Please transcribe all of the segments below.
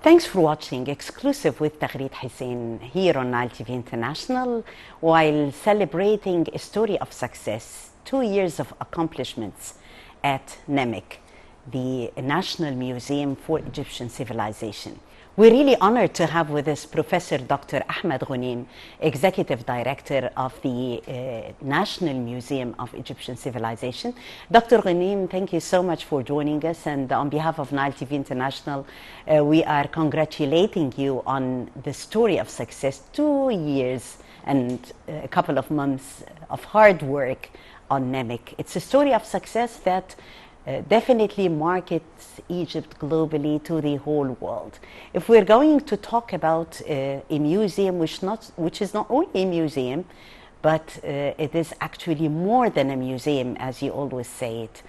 Thanks for watching Exclusive with Taghreed Hussein here on Nile TV International, while celebrating a story of success, 2 years of accomplishments at NEMC, the National Museum for Egyptian Civilization. We're really honored to have with us Professor Dr. Ahmed Ghonim, Executive Director of the National Museum of Egyptian Civilization. Dr. Ghonim, thank you so much for joining us, and on behalf of Nile TV International, we are congratulating you on the story of success, 2 years and a couple of months of hard work on NEMC. It's a story of success that definitely markets Egypt globally to the whole world. If we're going to talk about a museum which is not only a museum, but it is actually more than a museum, as you always say it.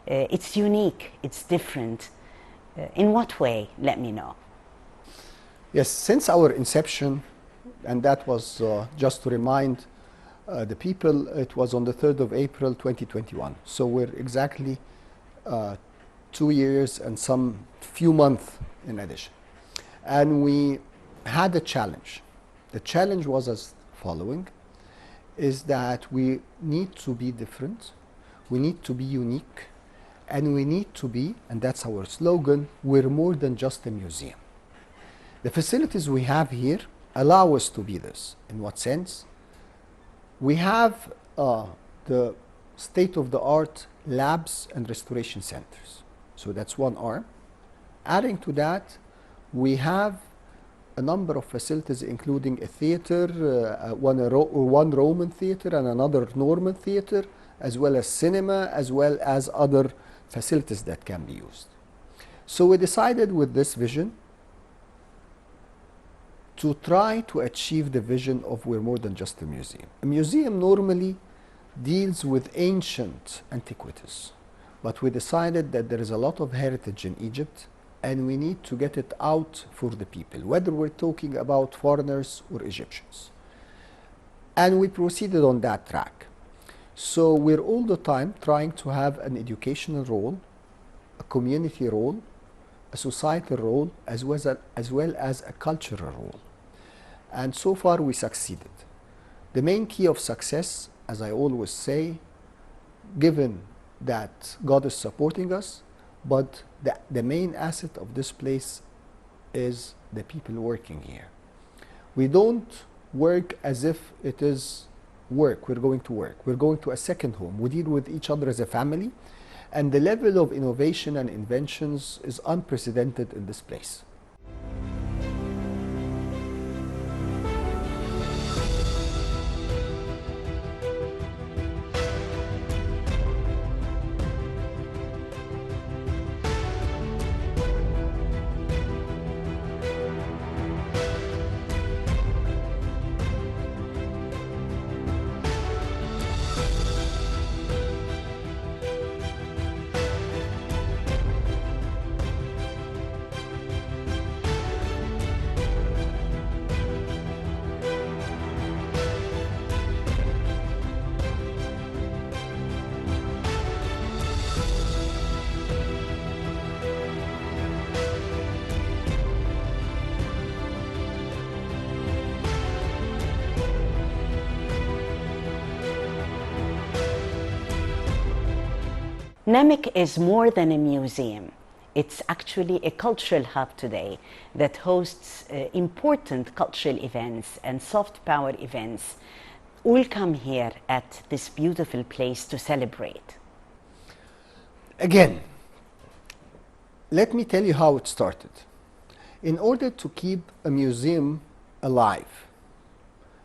It's unique, it's different. In what way? Let me know. Yes, since our inception, and that was just to remind the people, it was on the 3rd of April 2021. So we're exactly 2 years and some few months in addition. And we had a challenge. The challenge was as following, is that we need to be different, we need to be unique, and we need to be, and that's our slogan, we're more than just a museum. The facilities we have here allow us to be this. In what sense? We have the state-of-the-art labs and restoration centers. So that's one arm. Adding to that, we have a number of facilities including a theater, one Roman theater and another Norman theater, as well as cinema, as well as other facilities that can be used. So we decided with this vision to try to achieve the vision of we're more than just a museum. A museum normally deals with ancient antiquities, but we decided that there is a lot of heritage in Egypt and we need to get it out for the people, whether we're talking about foreigners or Egyptians. And we proceeded on that track. So we're all the time trying to have an educational role, a community role, a societal role, as well as a cultural role. And so far we succeeded. The main key of success, as I always say, given that God is supporting us, but the main asset of this place is the people working here. We don't work as if it is work, we're going to work. We're going to a second home. We deal with each other as a family, and the level of innovation and inventions is unprecedented in this place. NEMC is more than a museum. It's actually a cultural hub today that hosts important cultural events and soft power events. All come here at this beautiful place to celebrate. Again, let me tell you how it started. In order to keep a museum alive,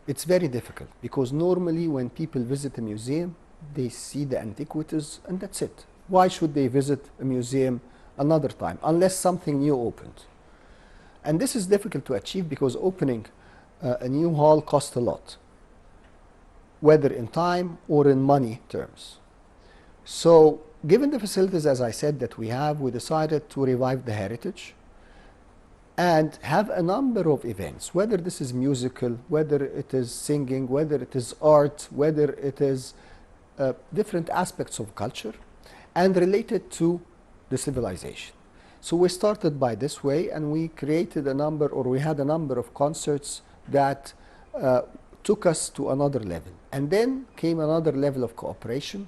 it's very difficult, because normally when people visit a museum, they see the antiquities and that's it. Why should they visit a museum another time unless something new opened? And this is difficult to achieve because opening a new hall costs a lot, whether in time or in money terms. So given the facilities, as I said, that we have, we decided to revive the heritage and have a number of events, whether this is musical, whether it is singing, whether it is art, whether it is different aspects of culture and related to the civilization. So we started by this way, and we created a number, or we had a number of concerts that took us to another level. And then came another level of cooperation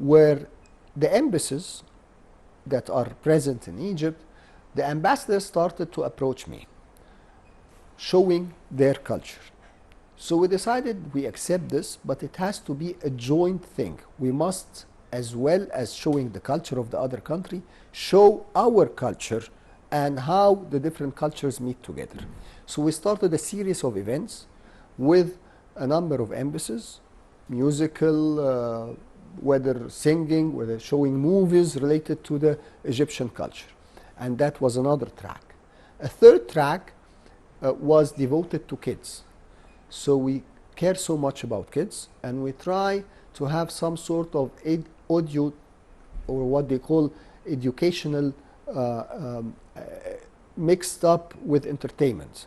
where the embassies that are present in Egypt, the ambassadors started to approach me, showing their culture. So we decided we accept this, but it has to be a joint thing. We must, as well as showing the culture of the other country, show our culture and how the different cultures meet together. So we started a series of events with a number of embassies, musical, whether singing, whether showing movies related to the Egyptian culture. And that was another track. A third track was devoted to kids. So we care so much about kids, and we try to have some sort of audio, or what they call educational, mixed up with entertainment.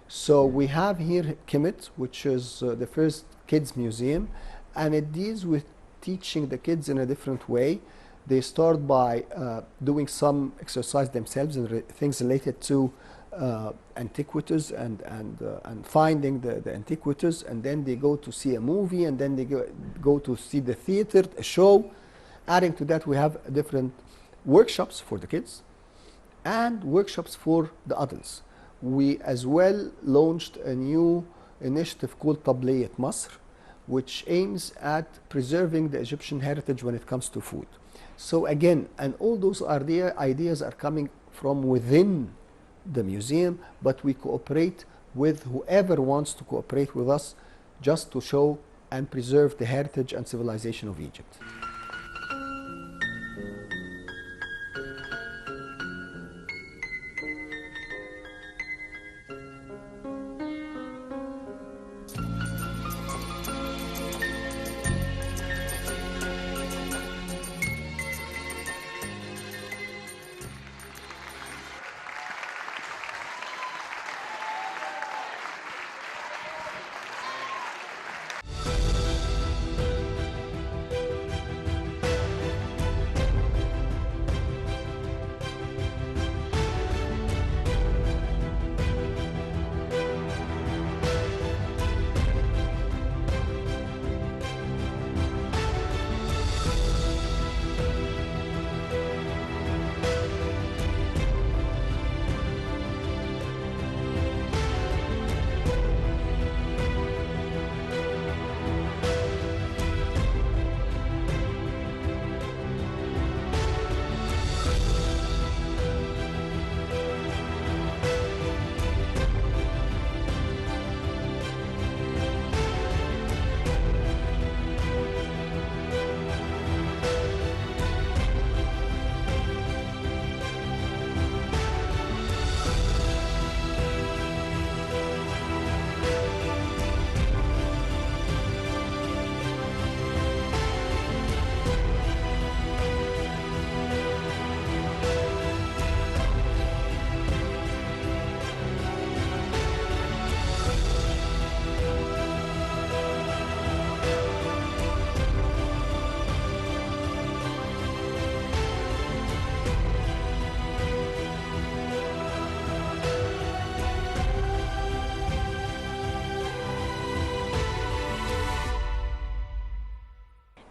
So we have here Kemet, which is the first kids museum, and it deals with teaching the kids in a different way. They start by doing some exercise themselves and things related to antiquities and finding the antiquities, and then they go to see a movie, and then they go to see the theater, a show. Adding to that, we have different workshops for the kids and workshops for the adults. We as well launched a new initiative called Tabliyat Masr, which aims at preserving the Egyptian heritage when it comes to food. So again, and all those ideas are coming from within the museum, but we cooperate with whoever wants to cooperate with us just to show and preserve the heritage and civilization of Egypt.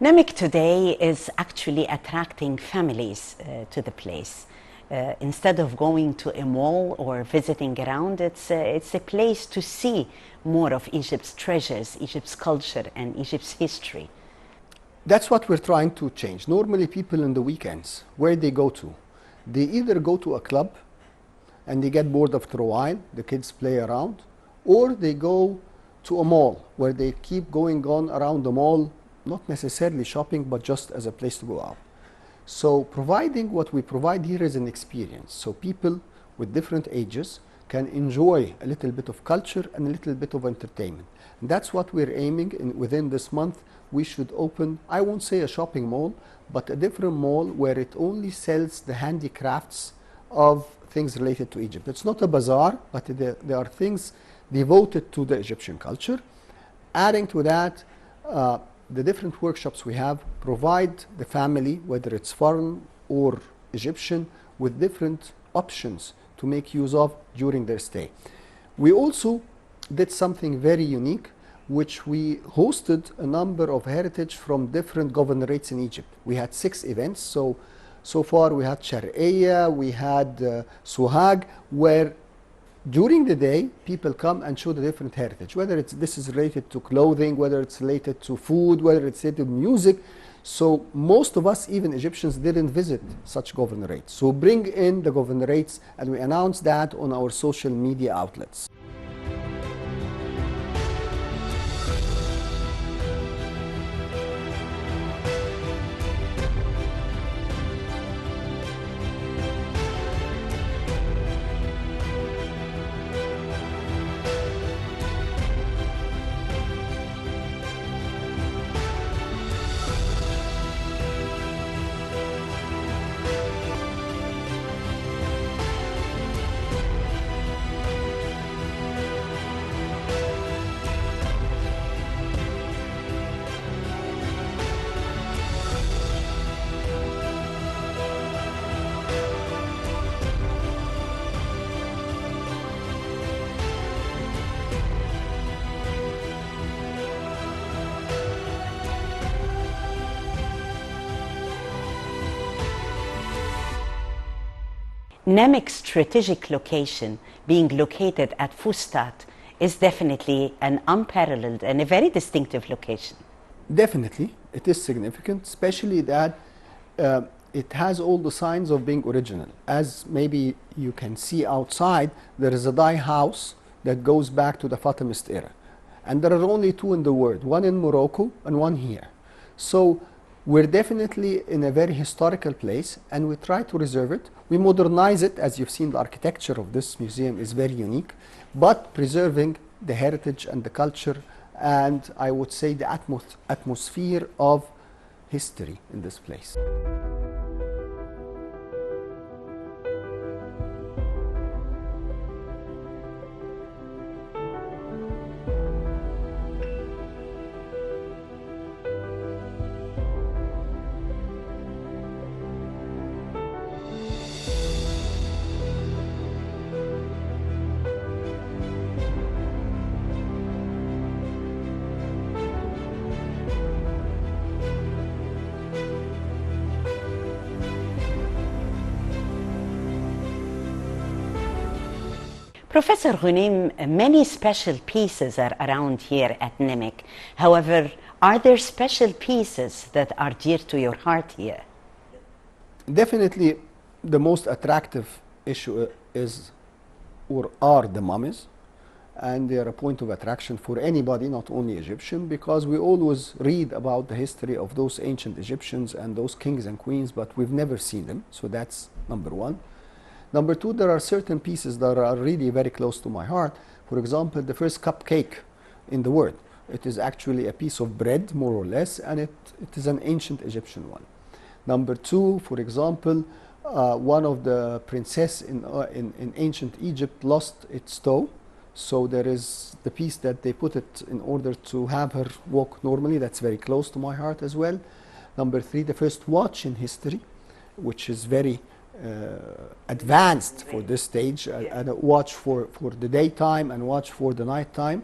Nemek today is actually attracting families to the place. Instead of going to a mall or visiting around, it's a place to see more of Egypt's treasures, Egypt's culture, and Egypt's history. That's what we're trying to change. Normally people in the weekends, where they go to? They either go to a club and they get bored after a while, the kids play around, or they go to a mall where they keep going on around the mall, not necessarily shopping, but just as a place to go out. So providing what we provide here is an experience. So people with different ages can enjoy a little bit of culture and a little bit of entertainment. And that's what we're aiming in. Within this month, we should open, I won't say a shopping mall, but a different mall where it only sells the handicrafts of things related to Egypt. It's not a bazaar, but there are things devoted to the Egyptian culture. Adding to that, the different workshops we have provide the family, whether it's foreign or Egyptian, with different options to make use of during their stay. We also did something very unique, which we hosted a number of heritage from different governorates in Egypt. We had 6 events. So far we had Sharqiyya, we had Suhag, where during the day people come and show the different heritage, whether this is related to clothing, whether it's related to food, whether it's related to music. So most of us, even Egyptians, didn't visit such governorates. So bring in the governorates, and we announce that on our social media outlets. Nemek's strategic location, being located at Fustat, is definitely an unparalleled and a very distinctive location. Definitely, it is significant, especially that it has all the signs of being original. As maybe you can see outside, there is a dye house that goes back to the Fatimist era. And there are only 2 in the world, one in Morocco and one here. So we're definitely in a very historical place, and we try to reserve it. We modernize it. As you've seen, the architecture of this museum is very unique, but preserving the heritage and the culture, and I would say the atmosphere of history in this place. Professor Ghunim, many special pieces are around here at Nemek. However, are there special pieces that are dear to your heart here? Definitely, the most attractive issue is or are the mummies, and they are a point of attraction for anybody, not only Egyptian, because we always read about the history of those ancient Egyptians and those kings and queens, but we've never seen them. So that's number 1. Number 2, there are certain pieces that are really very close to my heart. For example, the first cupcake in the world. It is actually a piece of bread, more or less, and it is an ancient Egyptian one. Number 2, for example, one of the princess in ancient Egypt lost its toe. So there is the piece that they put it in order to have her walk normally. That's very close to my heart as well. Number 3, the first watch in history, which is very advanced for this stage, and a watch for the daytime and watch for the nighttime.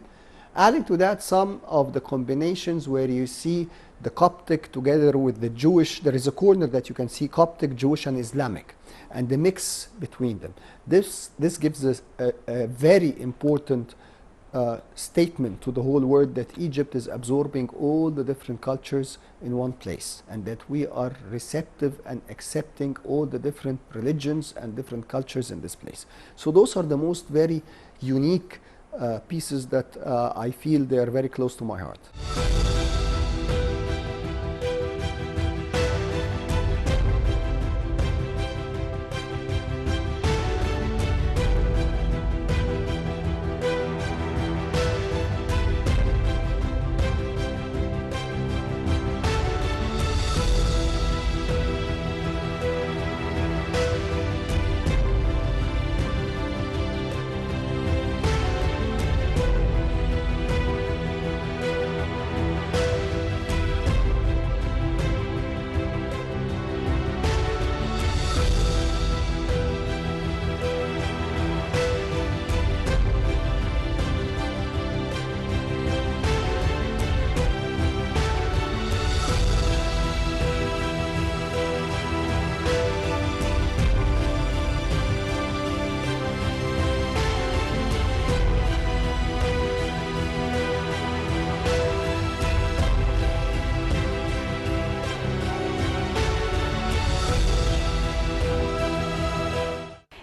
Adding to that, some of the combinations where you see the Coptic together with the Jewish. There is a corner that you can see Coptic, Jewish, and Islamic, and the mix between them. This gives us a very important statement to the whole world that Egypt is absorbing all the different cultures in one place, and that we are receptive and accepting all the different religions and different cultures in this place. So those are the most very unique pieces that I feel they are very close to my heart.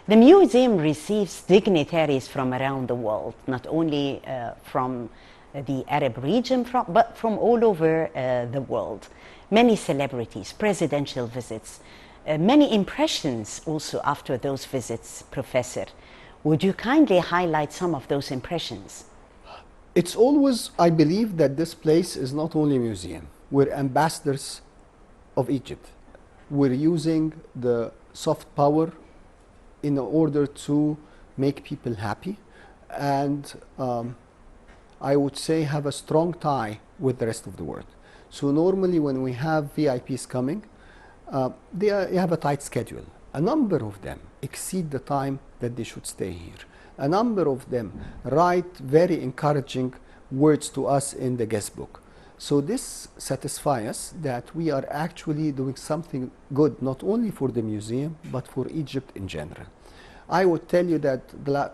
The museum receives dignitaries from around the world, not only from the Arab region, but from all over the world. Many celebrities, presidential visits, many impressions also after those visits, Professor. Would you kindly highlight some of those impressions? It's always, I believe that this place is not only a museum. We're ambassadors of Egypt. We're using the soft power in order to make people happy and I would say have a strong tie with the rest of the world. So normally when we have VIPs coming, they have a tight schedule. A number of them exceed the time that they should stay here. A number of them write very encouraging words to us in the guest book. So this satisfies us that we are actually doing something good, not only for the museum, but for Egypt in general. I would tell you that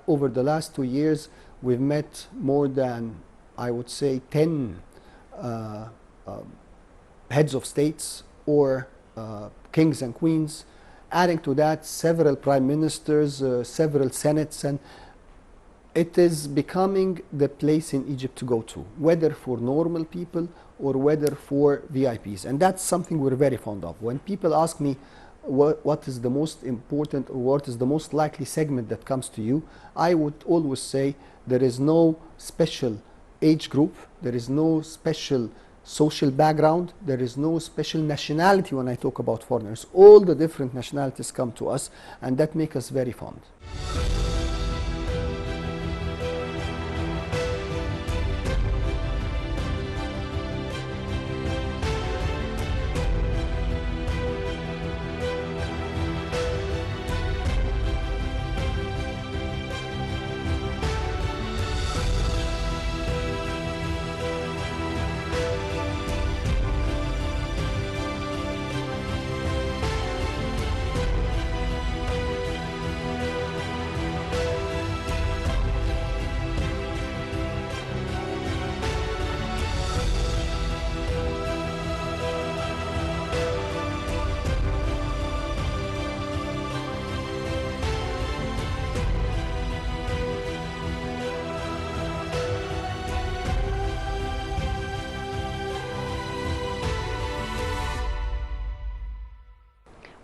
over the last 2 years, we've met more than, I would say, 10 heads of states or kings and queens. Adding to that, several prime ministers, several senates, and it is becoming the place in Egypt to go to, whether for normal people or whether for VIPs. And that's something we're very fond of. When people ask me what is the most important or what is the most likely segment that comes to you, I would always say there is no special age group, there is no special social background, there is no special nationality when I talk about foreigners. All the different nationalities come to us, and that makes us very fond.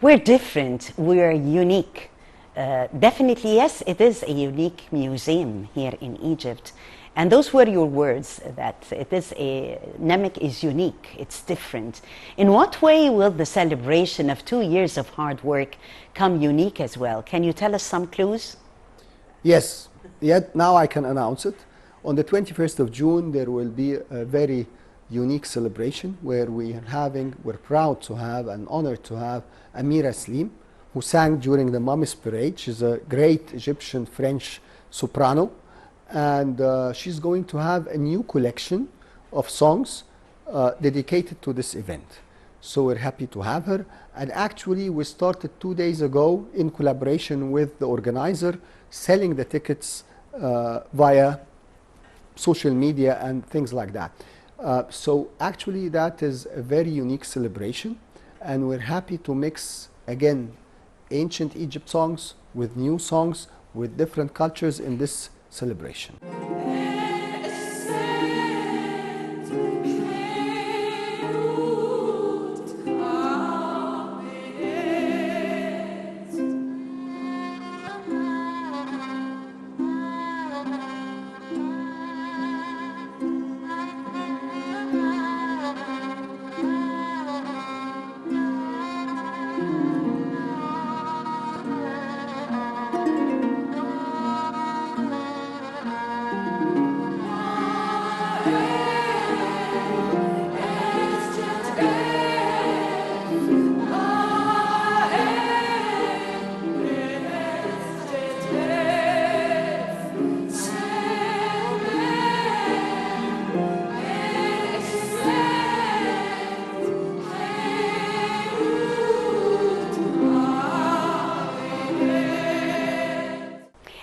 We're different, we're unique. Definitely, yes, it is a unique museum here in Egypt. And those were your words, that Nemek is unique, it's different. In what way will the celebration of 2 years of hard work come unique as well? Can you tell us some clues? Yes, yet now I can announce it. On the 21st of June, there will be a very unique celebration where we're proud to have and honored to have Amira Slim, who sang during the Mummies Parade. She's a great Egyptian French soprano, and she's going to have a new collection of songs dedicated to this event. So we're happy to have her, and actually we started 2 days ago in collaboration with the organizer, selling the tickets via social media and things like that. So actually that is a very unique celebration, and we're happy to mix again ancient Egypt songs with new songs with different cultures in this celebration.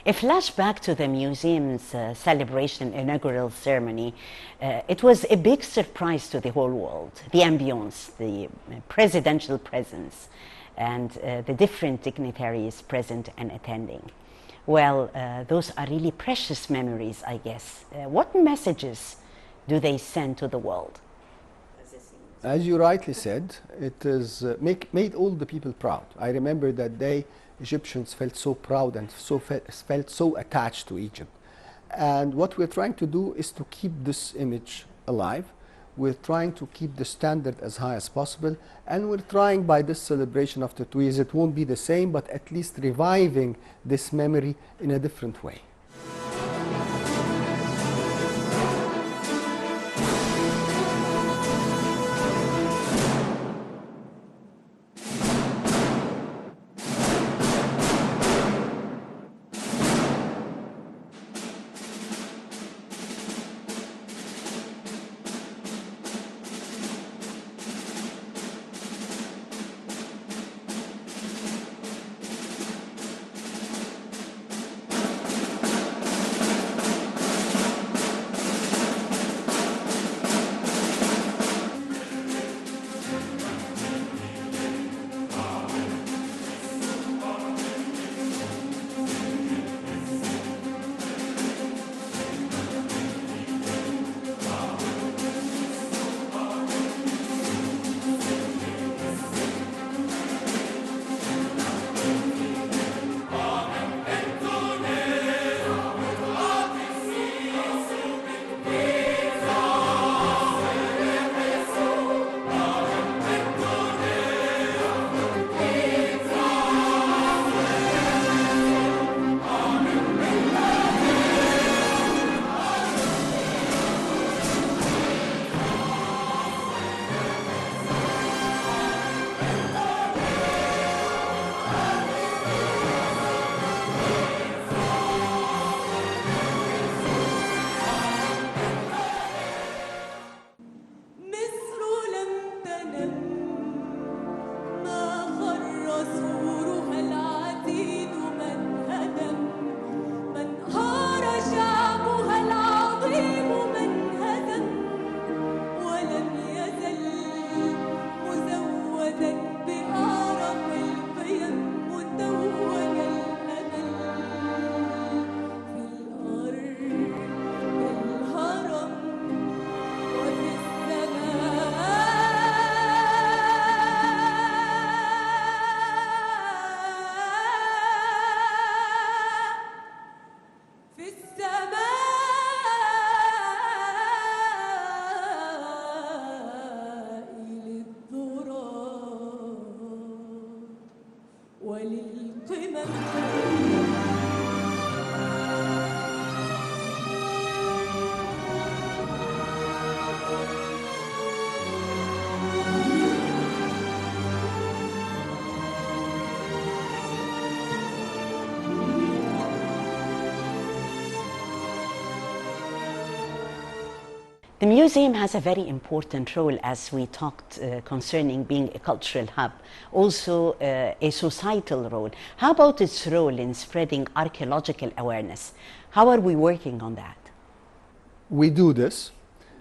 A flashback to the museum's celebration inaugural ceremony, it was a big surprise to the whole world. The ambience, the presidential presence, and the different dignitaries present and attending. Well, those are really precious memories, I guess. What messages do they send to the world? As you rightly said, it is made all the people proud. I remember that day Egyptians felt so proud and felt so attached to Egypt. And what we're trying to do is to keep this image alive. We're trying to keep the standard as high as possible, and we're trying by this celebration after 2 years, it won't be the same, but at least reviving this memory in a different way. The museum has a very important role, as we talked concerning being a cultural hub, also a societal role. How about its role in spreading archaeological awareness? How are we working on that? We do this.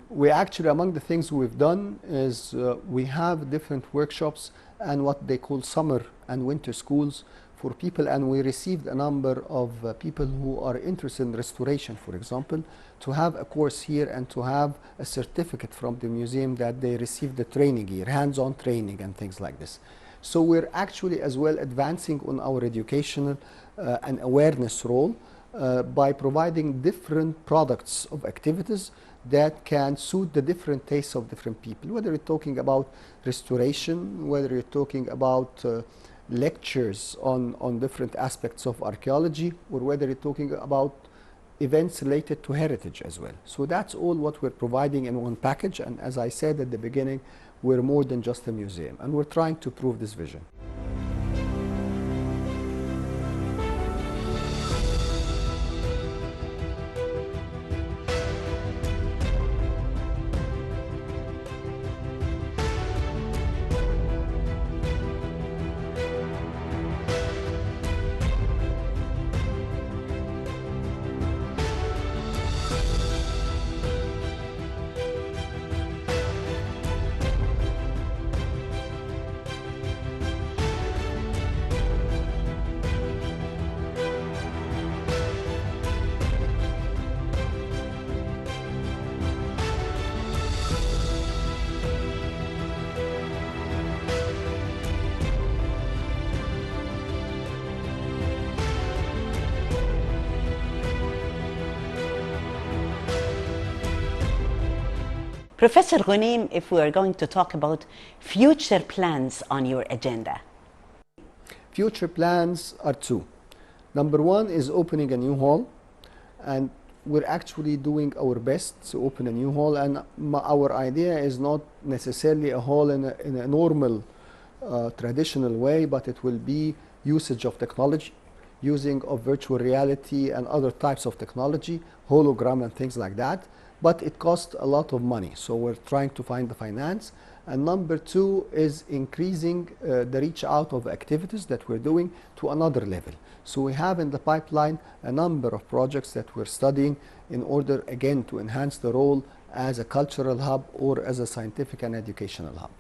We actually, among the things we've done is we have different workshops and what they call summer and winter schools for people, and we received a number of people who are interested in restoration, for example, to have a course here and to have a certificate from the museum that they received the training here, hands-on training and things like this. So we're actually as well advancing on our educational and awareness role by providing different products of activities that can suit the different tastes of different people, whether you're talking about restoration, whether you're talking about lectures on different aspects of archaeology, or whether you're talking about events related to heritage as well. So that's all what we're providing in one package, and as I said at the beginning, we're more than just a museum, and we're trying to prove this vision. Professor Ghunim, if we are going to talk about future plans on your agenda. Future plans are two. Number one is opening a new hall, and we're actually doing our best to open a new hall, and our idea is not necessarily a hall in a normal traditional way, but it will be usage of technology, using of virtual reality and other types of technology, hologram and things like that. But it costs a lot of money, so we're trying to find the finance. And number two is increasing the reach out of activities that we're doing to another level. So we have in the pipeline a number of projects that we're studying in order, again, to enhance the role as a cultural hub or as a scientific and educational hub.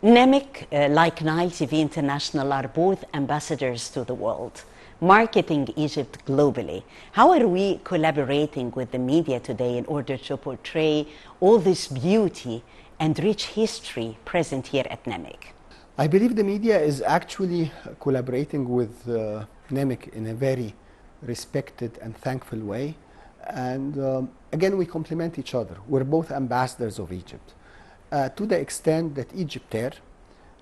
NEMIC, like Nile TV International, are both ambassadors to the world, marketing Egypt globally. How are we collaborating with the media today in order to portray all this beauty and rich history present here at NEMIC? I believe the media is actually collaborating with NEMIC in a very respected and thankful way. And again, we complement each other. We're both ambassadors of Egypt. To the extent that Egyptair,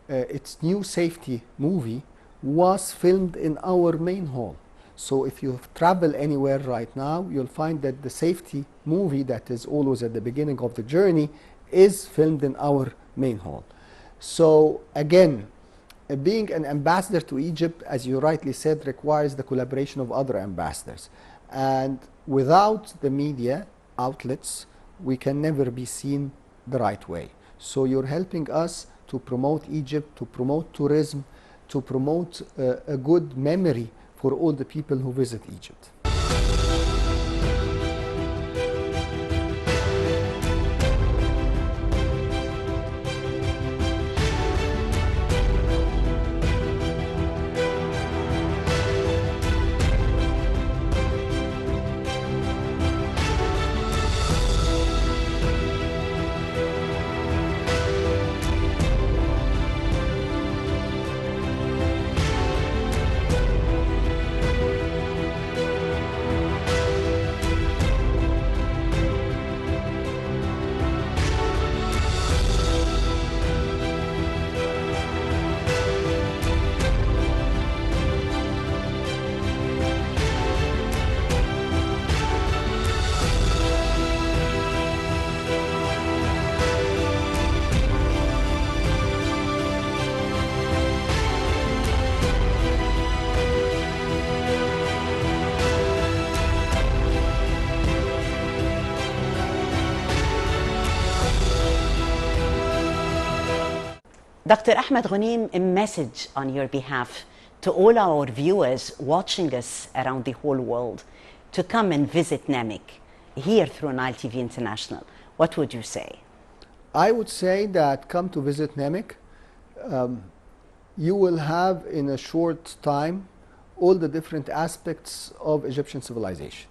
its new safety movie, was filmed in our main hall. So if you travel anywhere right now, you'll find that the safety movie that is always at the beginning of the journey is filmed in our main hall. So again, being an ambassador to Egypt, as you rightly said, requires the collaboration of other ambassadors. And without the media outlets, we can never be seen the right way. So you're helping us to promote Egypt, to promote tourism, to promote a good memory for all the people who visit Egypt. Dr. Ahmed Ghunim, a message on your behalf to all our viewers watching us around the whole world to come and visit NEMIC here through Nile TV International. What would you say? I would say that come to visit NEMIC. You will have in a short time all the different aspects of Egyptian civilization.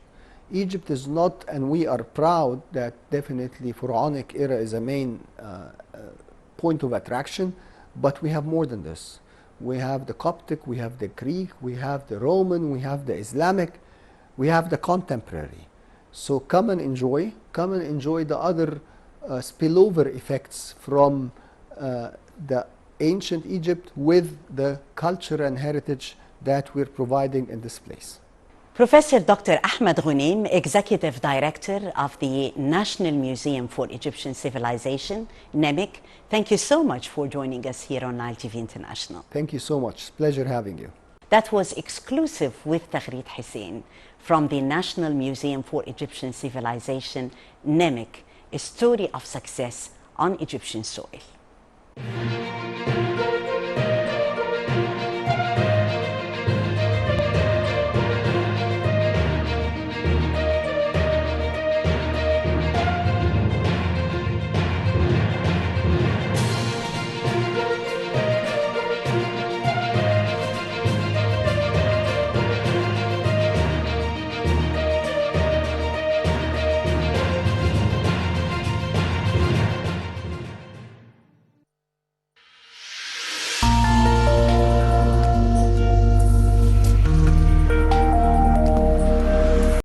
Egypt is not, and we are proud that definitely Pharaonic era is a main point of attraction, but we have more than this. We have the Coptic, we have the Greek, we have the Roman, we have the Islamic, we have the contemporary. So come and enjoy the other spillover effects from the ancient Egypt with the culture and heritage that we're providing in this place. Professor Dr. Ahmed Ghunaim, Executive Director of the National Museum for Egyptian Civilization, NEMIC, thank you so much for joining us here on Nile TV International. Thank you so much. It's a pleasure having you. That was exclusive with Taghreed Hussein from the National Museum for Egyptian Civilization, NEMIC, a story of success on Egyptian soil.